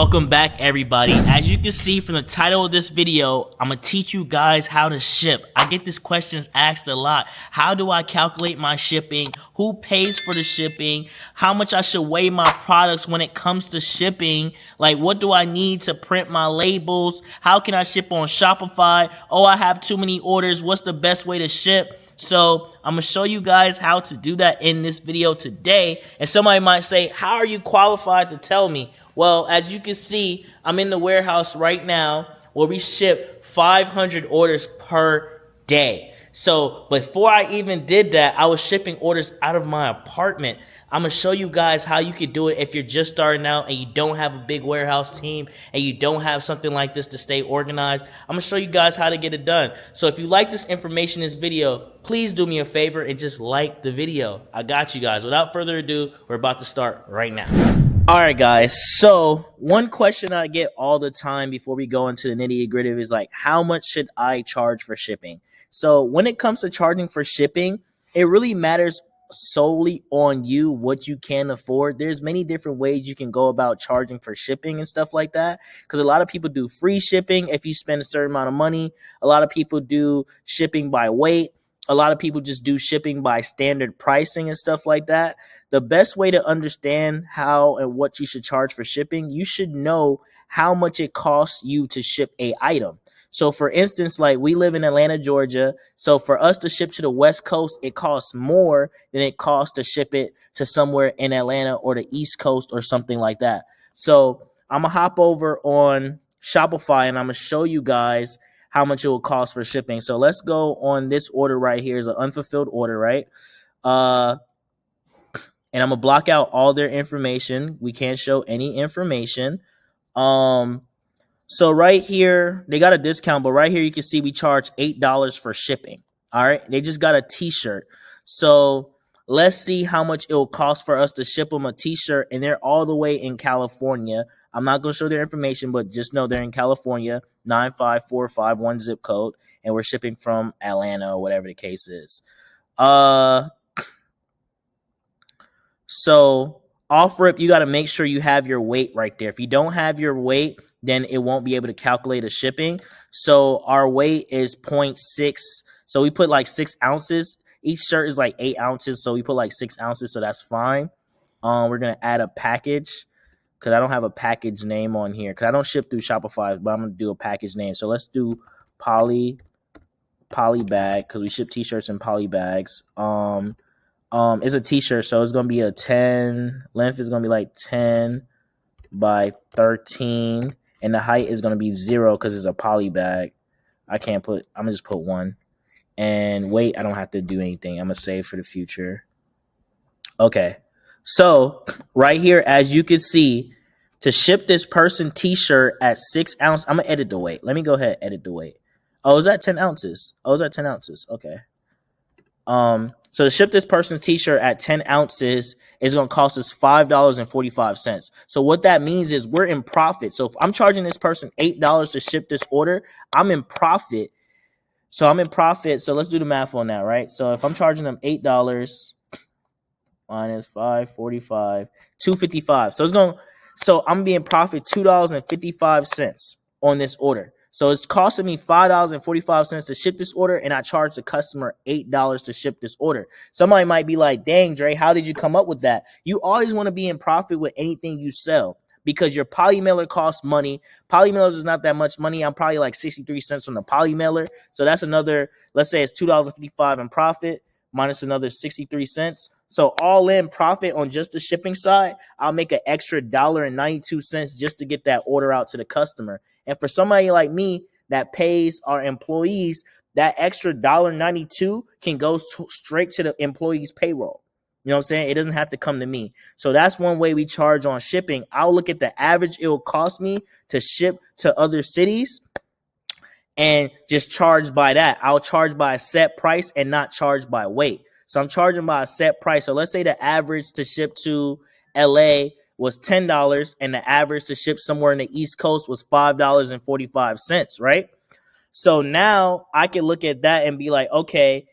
Welcome back, everybody. As you can see from the title of this video, I'm gonna teach you guys how to ship. I get this questions asked a lot. How do I calculate my shipping? Who pays for the shipping? How much I should weigh my products when it comes to shipping? Like, what do I need to print my labels? How can I ship on Shopify? Oh, I have too many orders. What's the best way to ship? So I'm going to show you guys how to do that in this video today. And somebody might say, how are you qualified to tell me? Well, as you can see, I'm in the warehouse right now where we ship 500 orders per day. So before I even did that, I was shipping orders out of my apartment. I'm going to show you guys how you can do it if you're just starting out and you don't have a big warehouse team and you don't have something like this to stay organized. I'm going to show you guys how to get it done. So if you like this information in this video, please do me a favor and just like the video. I got you guys. Without further ado, we're about to start right now. All right, guys. So one question I get all the time before we go into the nitty-gritty is like, how much should I charge for shipping? So when it comes to charging for shipping, it really matters solely on you, what you can afford. There's many different ways you can go about charging for shipping and stuff like that, because a lot of people do free shipping if you spend a certain amount of money. A lot of people do shipping by weight. A lot of people just do shipping by standard pricing and stuff like that. The best way to understand how and what you should charge for shipping, you should know how much it costs you to ship a item. So for instance, like we live in Atlanta, Georgia. So for us to ship to the West Coast, it costs more than it costs to ship it to somewhere in Atlanta or the East Coast or something like that. So I'm going to hop over on Shopify and I'm going to show you guys how much it will cost for shipping. So let's go on this order right here. Is an unfulfilled order, right? And I'm going to block out all their information. We can't show any information. So right here, they got a discount, but right here you can see we charge $8 for shipping. All right. They just got a t-shirt. So let's see how much it will cost for us to ship them a t-shirt. And they're all the way in California. I'm not going to show their information, but just know they're in California, 95451 zip code. And we're shipping from Atlanta or whatever the case is. So off rip, you got to make sure you have your weight right there. If you don't have your weight, then it won't be able to calculate a shipping. So our weight is 0.6. So we put like 6 ounces. Each shirt is like 8 ounces. So we put like 6 ounces. So that's fine. We're going to add a package because I don't have a package name on here because I don't ship through Shopify, but I'm going to do a package name. So let's do poly bag because we ship t-shirts in poly bags. It's a t-shirt. So it's going to be a 10. Length is going to be like 10 by 13. And the height is going to be 0 because it's a poly bag. I'm going to just put 1. And weight, I don't have to do anything. I'm going to save for the future. Okay. So right here, as you can see, to ship this person t-shirt at 6 ounces, I'm going to edit the weight. Let me go ahead and edit the weight. Oh, is that 10 ounces? Oh, is that 10 ounces? Okay. So to ship this person's t-shirt at 10 ounces is going to cost us $5.45. So what that means is we're in profit. So if I'm charging this person $8 to ship this order, I'm in profit. So I'm in profit. So let's do the math on that, right? So if I'm charging them $8 minus 545, $2.55. So I'm being profit $2.55 on this order. So it's costing me $5.45 to ship this order, and I charge the customer $8 to ship this order. Somebody might be like, dang, Dre, how did you come up with that? You always want to be in profit with anything you sell because your poly mailer costs money. Poly mailers is not that much money. I'm probably like 63 cents on the poly mailer. So that's another, let's say it's $2.55 in profit minus another 63 cents. So all in profit on just the shipping side, I'll make an extra $1.92 just to get that order out to the customer. And for somebody like me that pays our employees, that extra $1.92 can go straight to the employee's payroll. You know what I'm saying? It doesn't have to come to me. So that's one way we charge on shipping. I'll look at the average it will cost me to ship to other cities and just charge by that. I'll charge by a set price and not charge by weight. So I'm charging by a set price. So let's say the average to ship to LA was $10 and the average to ship somewhere in the East Coast was $5.45, right? So now I can look at that and be like, okay,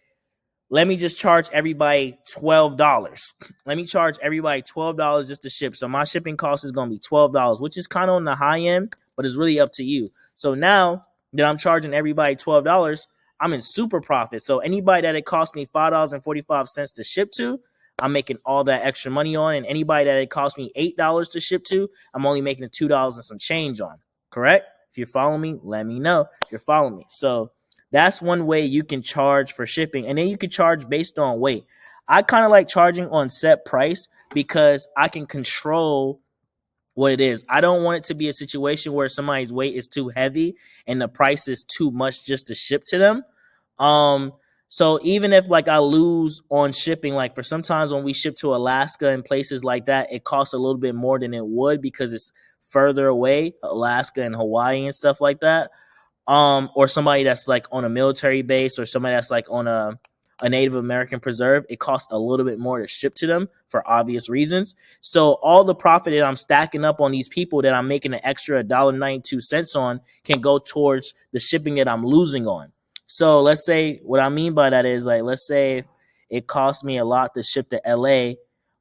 let me just charge everybody $12. Let me charge everybody $12 just to ship. So my shipping cost is going to be $12, which is kind of on the high end, but it's really up to you. So now that I'm charging everybody $12, I'm in super profit. So anybody that it cost me $5.45 to ship to, I'm making all that extra money on. And anybody that it cost me $8 to ship to, I'm only making $2 and some change on. Correct? If you're following me, let me know if you're following me. So that's one way you can charge for shipping. And then you can charge based on weight. I kind of like charging on set price because I can control what it is. I don't want it to be a situation where somebody's weight is too heavy and the price is too much just to ship to them. So even if like I lose on shipping, like for sometimes when we ship to Alaska and places like that, it costs a little bit more than it would because it's further away, Alaska and Hawaii and stuff like that. Or somebody that's like on a military base or somebody that's like on a Native American preserve, it costs a little bit more to ship to them for obvious reasons. So all the profit that I'm stacking up on these people that I'm making an extra $1.92 on can go towards the shipping that I'm losing on. So let's say what I mean by that is like, let's say if it costs me a lot to ship to LA,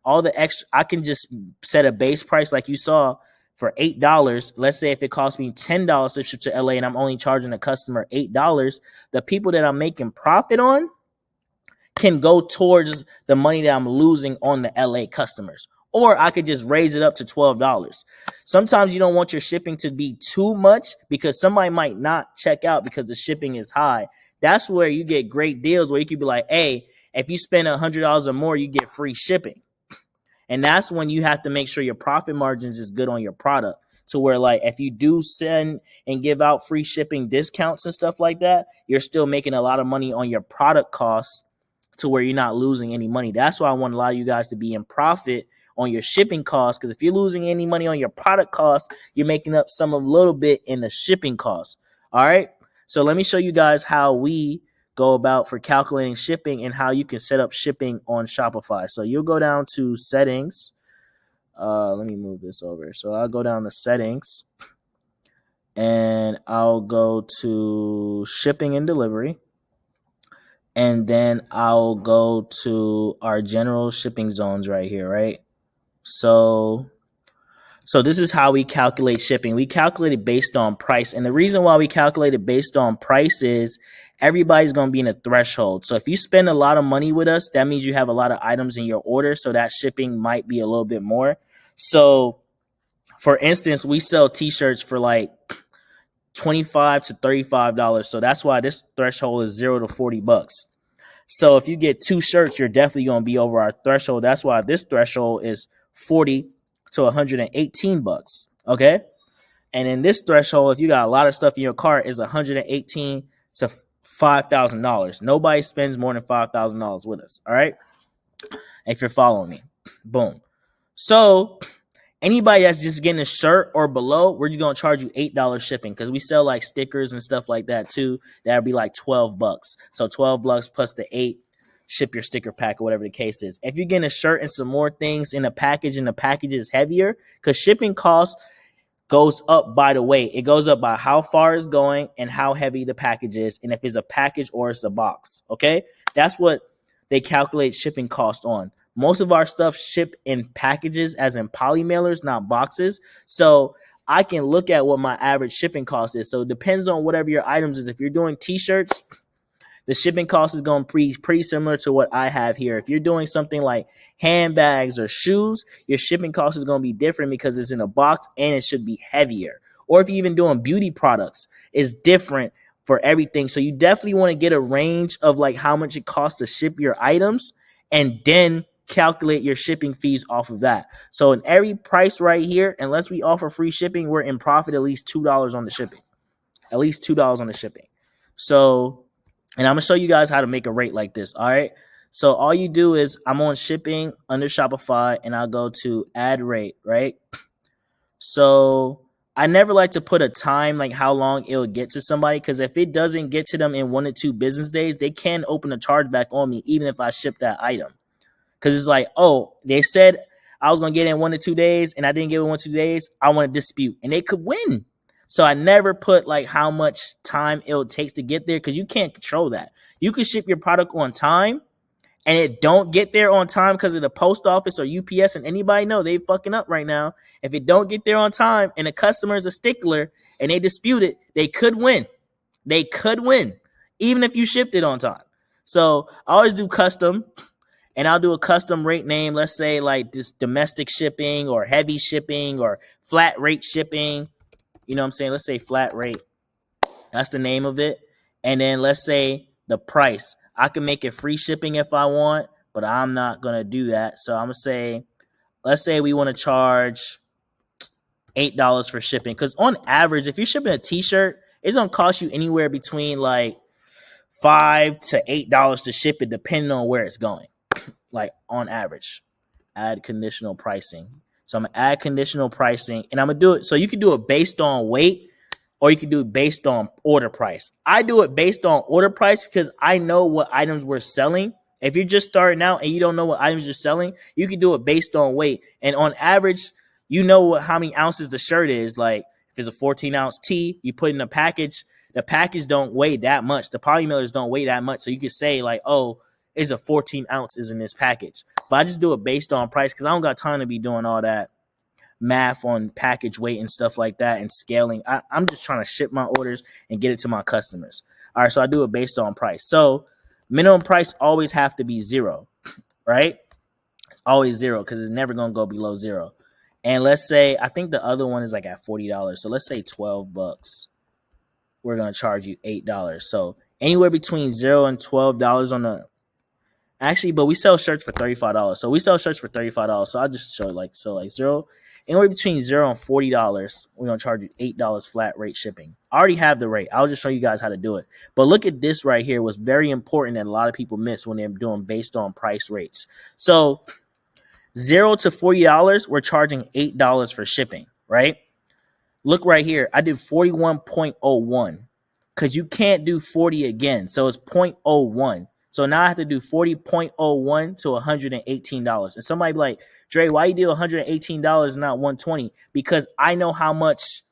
all the extra, I can just set a base price like you saw for $8. Let's say if it costs me $10 to ship to LA and I'm only charging a customer $8, the people that I'm making profit on can go towards the money that I'm losing on the LA customers. Or I could just raise it up to $12. Sometimes you don't want your shipping to be too much because somebody might not check out because the shipping is high. That's where you get great deals where you could be like, hey, if you spend $100 or more, you get free shipping. And that's when you have to make sure your profit margins is good on your product to where like if you do send and give out free shipping discounts and stuff like that, you're still making a lot of money on your product costs to where you're not losing any money. That's why I want a lot of you guys to be in profit on your shipping costs, because if you're losing any money on your product costs, you're making up some a little bit in the shipping costs. All right. So let me show you guys how we go about for calculating shipping and how you can set up shipping on Shopify. So you'll go down to settings. Let me move this over. So I'll go down to settings and I'll go to shipping and delivery. And then I'll go to our general shipping zones right here, right? So this is how we calculate shipping. We calculate it based on price. And the reason why we calculate it based on price is everybody's going to be in a threshold. So if you spend a lot of money with us, that means you have a lot of items in your order. So that shipping might be a little bit more. So for instance, we sell t-shirts for like $25 to $35. So that's why this threshold is $0 to $40. So if you get 2 shirts, you're definitely going to be over our threshold. That's why this threshold is $40 to $118. Okay. And in this threshold, if you got a lot of stuff in your cart, is $118 to $5,000. Nobody spends more than $5,000 with us. All right. If you're following me, boom. So anybody that's just getting a shirt or below, we're just going to charge you $8 shipping because we sell like stickers and stuff like that too. That would be like $12. So $12 plus the 8, ship your sticker pack or whatever the case is. If you're getting a shirt and some more things in a package and the package is heavier, because shipping costs goes up by the weight. It goes up by how far it's going and how heavy the package is, and if it's a package or it's a box. Okay, that's what they calculate shipping cost on. Most of our stuff ship in packages, as in poly mailers, not boxes. So I can look at what my average shipping cost is. So it depends on whatever your items is. If you're doing t-shirts, the shipping cost is going to be pretty similar to what I have here. If you're doing something like handbags or shoes, your shipping cost is going to be different because it's in a box and it should be heavier. Or if you're even doing beauty products, it's different for everything. So you definitely want to get a range of like how much it costs to ship your items and then calculate your shipping fees off of that. So in every price right here, unless we offer free shipping, we're in profit at least $2 on the shipping. At least $2 on the shipping. So, and I'm going to show you guys how to make a rate like this. All right. So all you do is I'm on shipping under Shopify and I'll go to add rate, right? So I never like to put a time, like how long it'll get to somebody, because if it doesn't get to them in 1 to 2 business days, they can open a chargeback on me, even if I ship that item. Because it's like, oh, they said I was going to get it in 1 to 2 days and I didn't get it in 1 to 2 days. I want to dispute, and they could win. So I never put like how much time it'll take to get there, because you can't control that. You can ship your product on time, and it don't get there on time because of the post office or UPS, and anybody know they fucking up right now. If it don't get there on time and the customer is a stickler and they dispute it, they could win. They could win, even if you shipped it on time. So I always do custom, and I'll do a custom rate name. Let's say like this domestic shipping or heavy shipping or flat rate shipping. You know what I'm saying? Let's say flat rate. That's the name of it. And then let's say the price. I can make it free shipping if I want, but I'm not going to do that. So I'm going to say, let's say we want to charge $8 for shipping. Because on average, if you're shipping a t-shirt, it's going to cost you anywhere between like $5 to $8 to ship it, depending on where it's going. Like on average, add conditional pricing. So I'm going to add conditional pricing, and I'm going to do it. So you can do it based on weight, or you can do it based on order price. I do it based on order price because I know what items we're selling. If you're just starting out and you don't know what items you're selling, you can do it based on weight. And on average, you know how many ounces the shirt is. Like if it's a 14-ounce tee, you put in a package. The package don't weigh that much. The polymailers don't weigh that much. So you could say like, oh, it's a 14 ounces in this package. But I just do it based on price because I don't got time to be doing all that math on package weight and stuff like that and scaling. I'm just trying to ship my orders and get it to my customers. All right, so I do it based on price. So minimum price always have to be 0, right? It's always 0 because it's never going to go below 0. And let's say, I think the other one is like at $40. So let's say $12. We're going to charge you $8. So anywhere between 0 and $12 on the, actually, but we sell shirts for $35. So we sell shirts for $35. So I'll just show like 0. Anywhere between $0 and $40, we're going to charge you $8 flat rate shipping. I already have the rate. I'll just show you guys how to do it. But look at this right here. What's very important that a lot of people miss when they're doing based on price rates. So $0 to $40, we're charging $8 for shipping, right? Look right here. I did 41.01 because you can't do 40 again. So it's 0.01. So now I have to do 40.01 to $118. And somebody be like, Dre, why you do $118 and not $120? Because I know how much.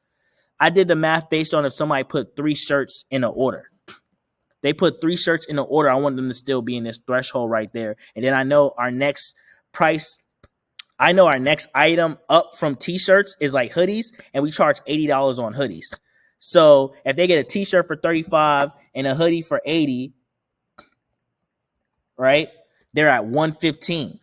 I did the math based on if somebody put 3 shirts in an order. They put 3 shirts in an order. I want them to still be in this threshold right there. And then I know our next price. I know our next item up from t-shirts is like hoodies, and we charge $80 on hoodies. So if they get a t-shirt for $35 and a hoodie for $80, right? They're at $115.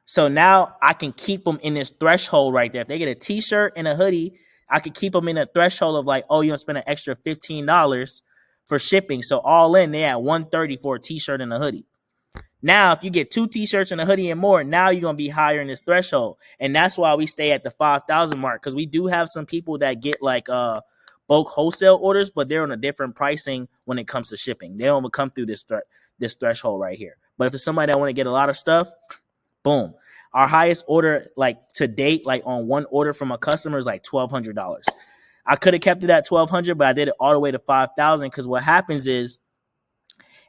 So now I can keep them in this threshold right there. If they get a t-shirt and a hoodie, I could keep them in a threshold of like, oh, you're going to spend an extra $15 for shipping. So all in, they at $130 for a t-shirt and a hoodie. Now, if you get 2 t-shirts and a hoodie and more, now you're going to be higher in this threshold. And that's why we stay at the 5,000 mark, because we do have some people that get like bulk wholesale orders, but they're on a different pricing when it comes to shipping. They don't come through this threshold right here. But if it's somebody that want to get a lot of stuff, boom. Our highest order like to date, like on one order from a customer is like $1,200. I could have kept it at $1,200, but I did it all the way to $5,000 because what happens is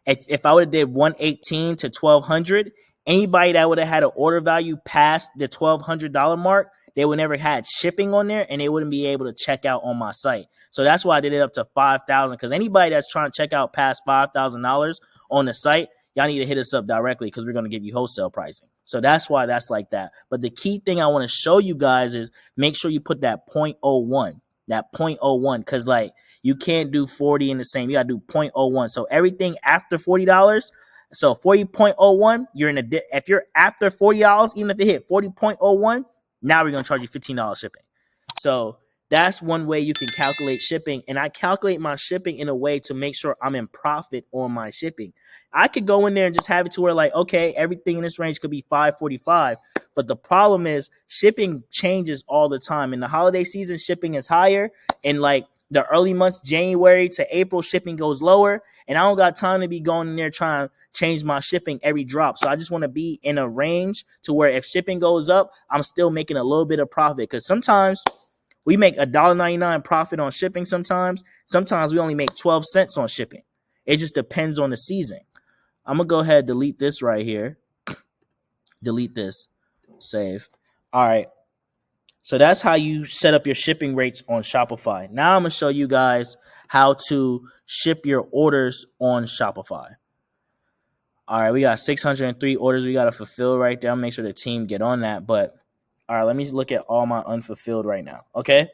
if I would have did $118 to $1,200, anybody that would have had an order value past the $1,200 mark, they would never had shipping on there, and they wouldn't be able to check out on my site. So that's why I did it up to $5,000, because anybody that's trying to check out past $5,000 on the site, y'all need to hit us up directly because we're going to give you wholesale pricing. So that's why that's like that. But the key thing I want to show you guys is make sure you put that 0.01. That 0.01, because like you can't do 40 in the same. You got to do 0.01. So everything after $40, so 40.01, you're in a if you're after $40, even if it hit 40.01, now we're going to charge you $15 shipping. So that's one way you can calculate shipping. And I calculate my shipping in a way to make sure I'm in profit on my shipping. I could go in there and just have it to where like, okay, everything in this range could be $545. But the problem is shipping changes all the time. In the holiday season, shipping is higher. And like the early months, January to April, shipping goes lower. And I don't got time to be going in there trying to change my shipping every drop. So I just want to be in a range to where if shipping goes up, I'm still making a little bit of profit. Because sometimes we make $1.99 profit on shipping sometimes. Sometimes we only make 12 cents on shipping. It just depends on the season. I'm going to go ahead and delete this right here. Delete this. Save. All right. So that's how you set up your shipping rates on Shopify. Now I'm going to show you guys how to ship your orders on Shopify. All right, we got 603 orders we got to fulfill right there. I'll make sure the team get on that. But all right, let me look at all my unfulfilled right now. Okay.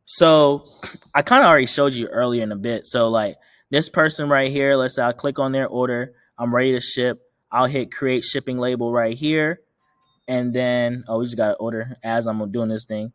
So I kind of already showed you earlier in a bit. So like this person right here, let's say I click on their order. I'm ready to ship. I'll hit create shipping label right here. And then, oh, we just got to order as I'm doing this thing.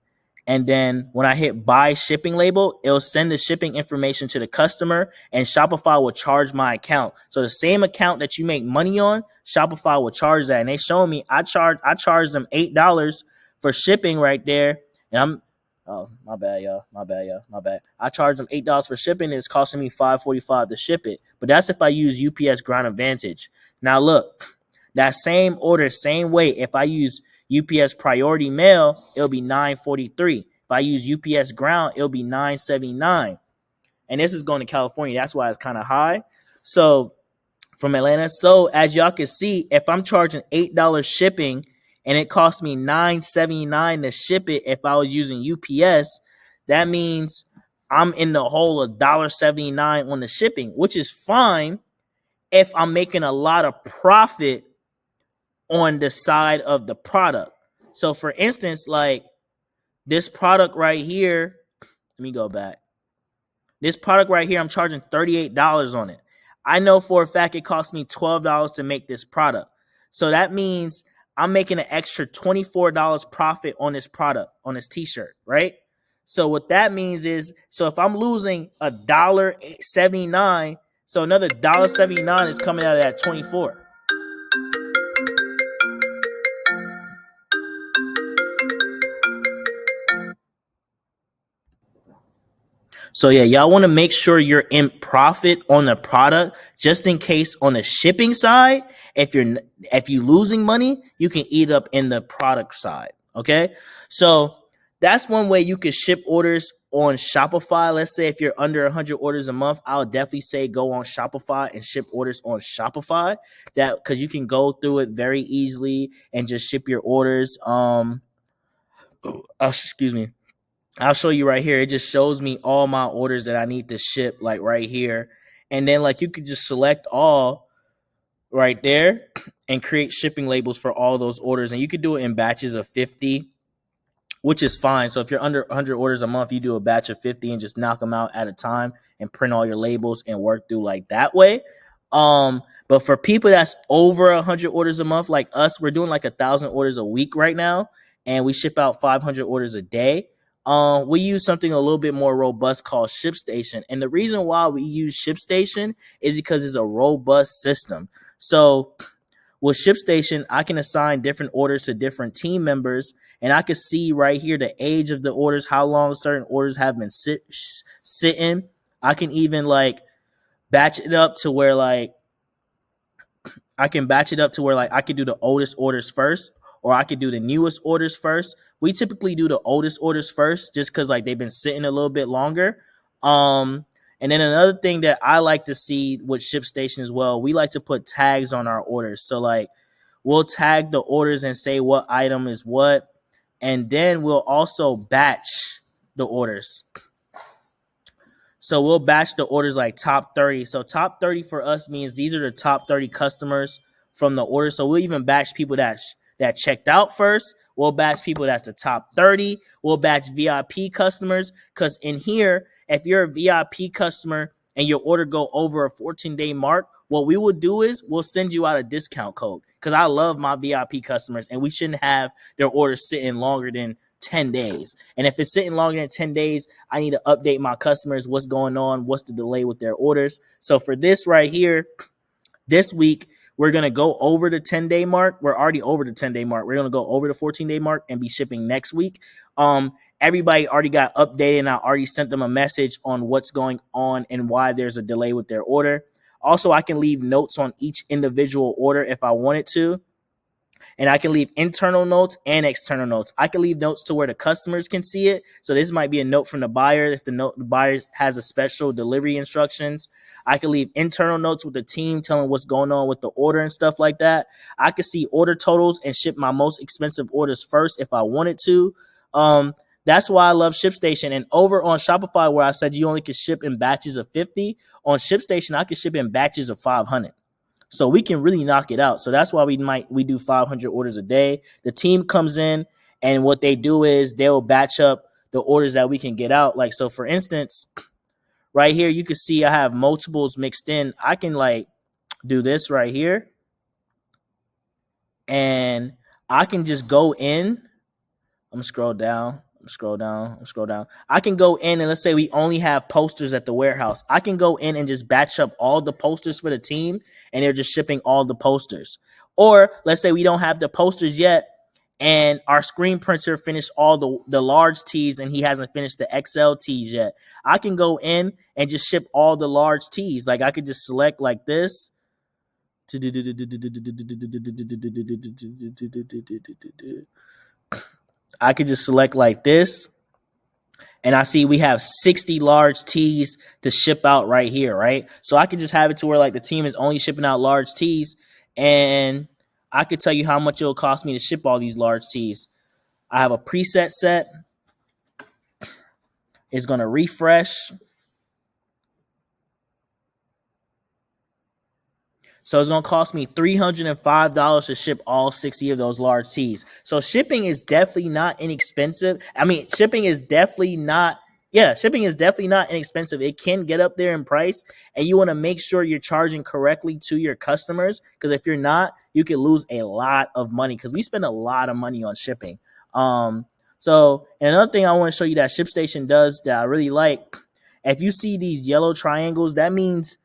And then when I hit buy shipping label, it'll send the shipping information to the customer and Shopify will charge my account. So the same account that you make money on, Shopify will charge that. And they show me I charged them $8 for shipping right there. And my bad, y'all. My bad. I charged them $8 for shipping. It's costing me $5.45 to ship it. But that's if I use UPS Ground Advantage. Now look, that same order, same way, if I use UPS Priority Mail, it'll be $9.43. If I use UPS Ground, it'll be $9.79. And this is going to California. That's why it's kind of high. So from Atlanta. So as y'all can see, if I'm charging $8 shipping and it cost me $9.79 to ship it if I was using UPS, that means I'm in the hole of $1.79 on the shipping, which is fine if I'm making a lot of profit on the side of the product. So for instance, like this product right here, let me go back. This product right here, I'm charging $38 on it. I know for a fact it cost me $12 to make this product. So that means I'm making an extra $24 profit on this product, on this t-shirt, right? So what that means is, so if I'm losing $1.79, so another $1.79 is coming out of that 24. So yeah, y'all want to make sure you're in profit on the product, just in case on the shipping side, if you losing money, you can eat up in the product side. Okay, so that's one way you can ship orders on Shopify. Let's say if you're under 100 orders a month, I would definitely say go on Shopify and ship orders on Shopify. That because you can go through it very easily and just ship your orders. Excuse me. I'll show you right here. It just shows me all my orders that I need to ship, like right here. And then like you could just select all right there and create shipping labels for all those orders. And you could do it in batches of 50, which is fine. So if you're under 100 orders a month, you do a batch of 50 and just knock them out at a time and print all your labels and work through like that way. But for people that's over 100 orders a month, like us, we're doing like 1,000 orders a week right now, and we ship out 500 orders a day. We use something a little bit more robust called ShipStation. And the reason why we use ShipStation is because it's a robust system. So with ShipStation, I can assign different orders to different team members, and I can see right here the age of the orders, how long certain orders have been sitting. I can even like batch it up to where like I can do the oldest orders first, or I could do the newest orders first. We typically do the oldest orders first just because like they've been sitting a little bit longer. And then another thing that I like to see with ShipStation as well, we like to put tags on our orders. So like we'll tag the orders and say what item is what, and then we'll also batch the orders. So we'll batch the orders like top 30. So top 30 for us means these are the top 30 customers from the order. So we'll even batch people that checked out first. We'll batch people that's the top 30. We'll batch VIP customers, because in here, if you're a VIP customer and your order go over a 14-day mark, what we will do is we'll send you out a discount code, because I love my VIP customers and we shouldn't have their orders sitting longer than 10 days. And if it's sitting longer than 10 days, I need to update my customers what's going on, what's the delay with their orders. So for this right here, this week, we're going to go over the 10-day mark. We're already over the 10-day mark. We're going to go over the 14-day mark and be shipping next week. Everybody already got updated, and I already sent them a message on what's going on and why there's a delay with their order. Also, I can leave notes on each individual order if I wanted to. And I can leave internal notes and external notes. I can leave notes to where the customers can see it. So this might be a note from the buyer if the buyer has a special delivery instructions. I can leave internal notes with the team telling what's going on with the order and stuff like that. I can see order totals and ship my most expensive orders first if I wanted to. That's why I love ShipStation. And over on Shopify, where I said you only can ship in batches of 50, on ShipStation, I can ship in batches of 500. So we can really knock it out. So that's why we do 500 orders a day. The team comes in, and what they do is they'll batch up the orders that we can get out. Like, so for instance, right here, you can see I have multiples mixed in. I can like do this right here, and I can just go in. I'm gonna scroll down. I can go in, and let's say we only have posters at the warehouse. I can go in and just batch up all the posters for the team, and they're just shipping all the posters. Or let's say we don't have the posters yet, and our screen printer finished all the large tees, and he hasn't finished the XL tees yet. I can go in and just ship all the large tees. Like, I could just select like this. I could just select like this, and I see we have 60 large tees to ship out right here, right? So I could just have it to where like the team is only shipping out large tees, and I could tell you how much it'll cost me to ship all these large tees. I have a preset set. It's going to refresh. So it's going to cost me $305 to ship all 60 of those large tees. So shipping is definitely not inexpensive. I mean, shipping is definitely not inexpensive. It can get up there in price, and you want to make sure you're charging correctly to your customers, because if you're not, you can lose a lot of money, because we spend a lot of money on shipping. So another thing I want to show you that ShipStation does that I really like, if you see these yellow triangles, that means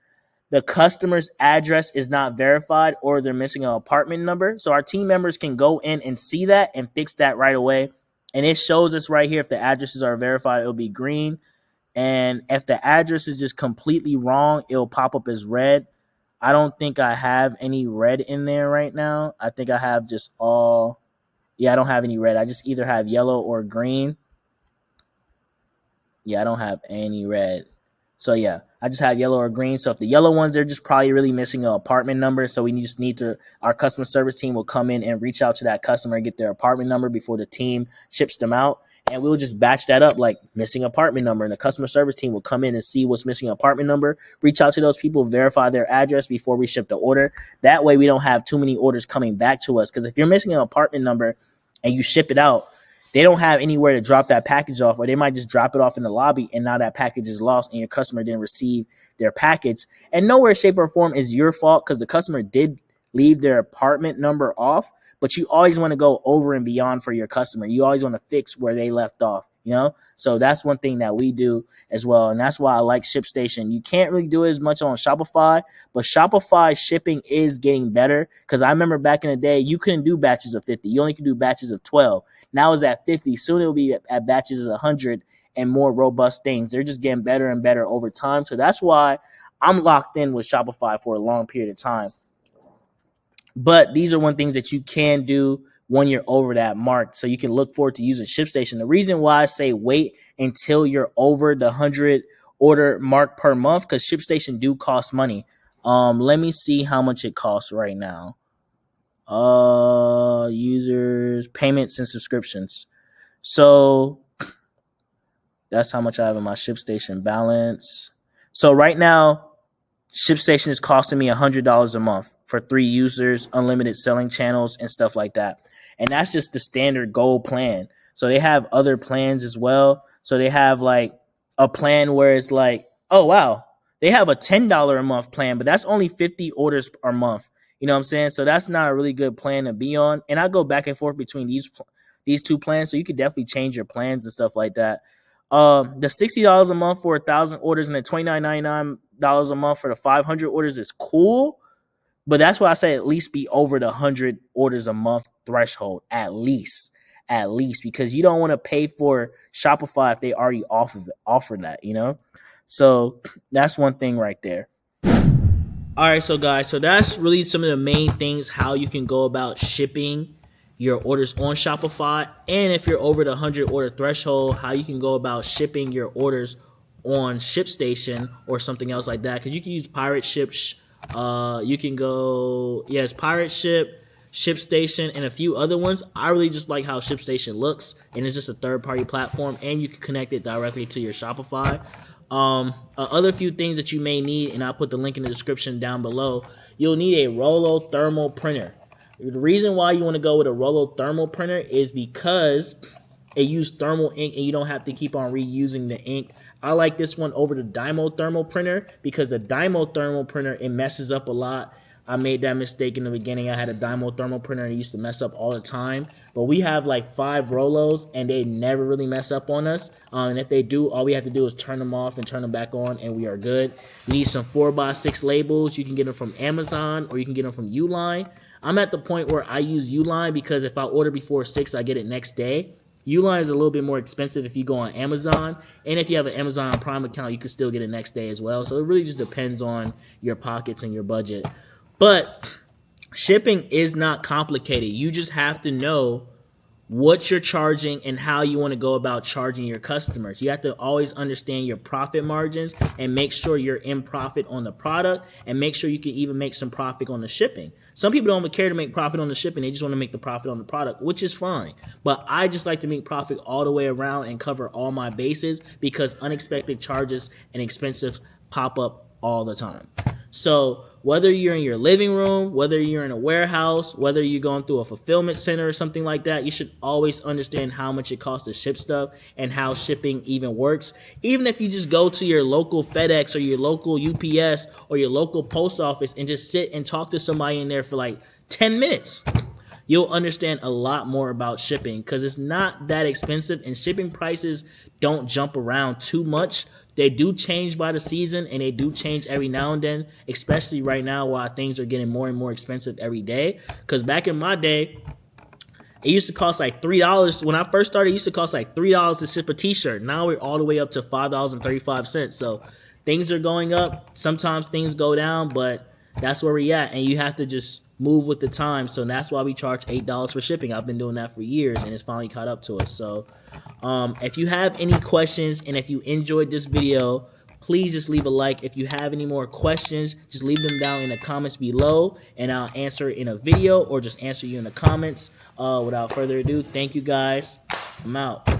the customer's address is not verified, or they're missing an apartment number. So our team members can go in and see that and fix that right away. And it shows us right here, if the addresses are verified, it'll be green. And if the address is just completely wrong, it'll pop up as red. I don't think I have any red in there right now. I think I have just all, yeah, I don't have any red. I just either have yellow or green. Yeah, I don't have any red. So yeah, I just have yellow or green. So if the yellow ones, they're just probably really missing an apartment number. So we just need to, our customer service team will come in and reach out to that customer and get their apartment number before the team ships them out. And we'll just batch that up like missing apartment number. And the customer service team will come in and see what's missing apartment number, reach out to those people, verify their address before we ship the order. That way we don't have too many orders coming back to us. Because if you're missing an apartment number and you ship it out, they don't have anywhere to drop that package off, or they might just drop it off in the lobby, and now that package is lost and your customer didn't receive their package. And nowhere, shape, or form is your fault, because the customer did leave their apartment number off, but you always want to go over and beyond for your customer. You always want to fix where they left off, you know? So that's one thing that we do as well, and that's why I like ShipStation. You can't really do it as much on Shopify, but Shopify shipping is getting better, because I remember back in the day, you couldn't do batches of 50. You only could do batches of 12. Now it's at 50. Soon it will be at batches of 100 and more robust things. They're just getting better and better over time. So that's why I'm locked in with Shopify for a long period of time. But these are one things that you can do when you're over that mark. So you can look forward to using ShipStation. The reason why I say wait until you're over the 100 order mark per month, because ShipStation do cost money. Let me see how much it costs right now. Users, payments, and subscriptions. So that's how much I have in my ShipStation balance. So right now, ShipStation is costing me $100 a month for 3 users, unlimited selling channels, and stuff like that. And that's just the standard gold plan. So they have other plans as well. So they have like a plan where it's like, oh wow, they have a $10 a month plan, but that's only 50 orders per month. You know what I'm saying? So that's not a really good plan to be on. And I go back and forth between these two plans, so you could definitely change your plans and stuff like that. The $60 a month for 1,000 orders and the $29.99 a month for the 500 orders is cool, but that's why I say at least be over the 100 orders a month threshold, at least, because you don't want to pay for Shopify if they already offer that, you know? So that's one thing right there. All right, so guys, so that's really some of the main things, how you can go about shipping your orders on Shopify. And if you're over the 100 order threshold, how you can go about shipping your orders on ShipStation or something else like that. Because you can use Pirate Ship. You can go, yes, Pirate Ship, ShipStation, and a few other ones. I really just like how ShipStation looks, and it's just a third-party platform, and you can connect it directly to your Shopify. Other few things that you may need, and I'll put the link in the description down below. You'll need a Rollo thermal printer. The reason why you want to go with a Rollo thermal printer is because it uses thermal ink and you don't have to keep on reusing the ink. I like this one over the Dymo thermal printer because the Dymo thermal printer, it messes up a lot. I made that mistake in the beginning. I had a Dymo thermal printer and it used to mess up all the time. But we have like 5 Rollos and they never really mess up on us. And if they do, all we have to do is turn them off and turn them back on and we are good. You need some 4x6 labels. You can get them from Amazon or you can get them from Uline. I'm at the point where I use Uline because if I order before 6, I get it next day. Uline is a little bit more expensive if you go on Amazon. And if you have an Amazon Prime account, you can still get it next day as well. So it really just depends on your pockets and your budget. But shipping is not complicated. You just have to know what you're charging and how you want to go about charging your customers. You have to always understand your profit margins and make sure you're in profit on the product and make sure you can even make some profit on the shipping. Some people don't care to make profit on the shipping. They just want to make the profit on the product, which is fine. But I just like to make profit all the way around and cover all my bases because unexpected charges and expenses pop up all the time. So whether you're in your living room, whether you're in a warehouse, whether you're going through a fulfillment center or something like that, you should always understand how much it costs to ship stuff and how shipping even works. Even if you just go to your local FedEx or your local UPS or your local post office and just sit and talk to somebody in there for like 10 minutes, you'll understand a lot more about shipping because it's not that expensive and shipping prices don't jump around too much. They do change by the season and they do change every now and then, especially right now while things are getting more and more expensive every day. Because back in my day, it used to cost like $3. When I first started, it used to cost like $3 to ship a t-shirt. Now we're all the way up to $5.35. So things are going up. Sometimes things go down, but that's where we're at. And you have to just move with the time. So that's why we charge $8 for shipping. I've been doing that for years and it's finally caught up to us. So if you have any questions and if you enjoyed this video, please just leave a like. If you have any more questions, just leave them down in the comments below and I'll answer it in a video or just answer you in the comments. Without further ado, thank you guys. I'm out.